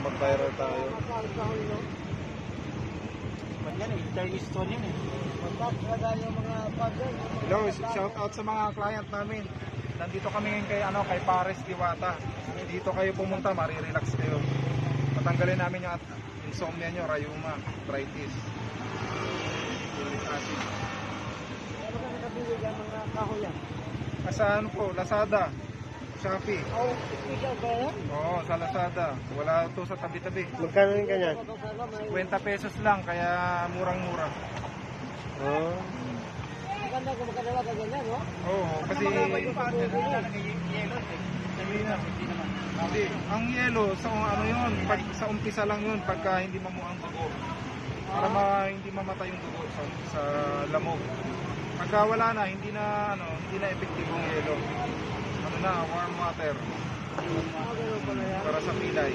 mag-viral tayo. Yan eh, Chinese stone yun eh. Hello, shout out sa mga client namin. Nandito kami ngayon kay Pares Diwata. Dito kayo pumunta, marirelax kayo. Patanggalin namin yung insomnia nyo, rayuma, arthritis, uric acid. Ano ka nakabili dyan mga kahoy yan? Sa ano po, Lazada, Shopee. Oh, special ba yan? Oo, sa Lazada. Wala to sa tabi-tabi. Magkano yung ganyan? 50 pesos lang, kaya murang-mura. Oh. Maganda kung makadala ka ganyan, no? Oo, kasi hindi, ang yelo sa ano yun, pag sa umpisa lang yun pagka hindi mamuang dugo. Para hindi mamatay yung dugo sa lamog. Pagka wala na, hindi na epektibo yung yelo. Ano na, warm water. Para sa pilay.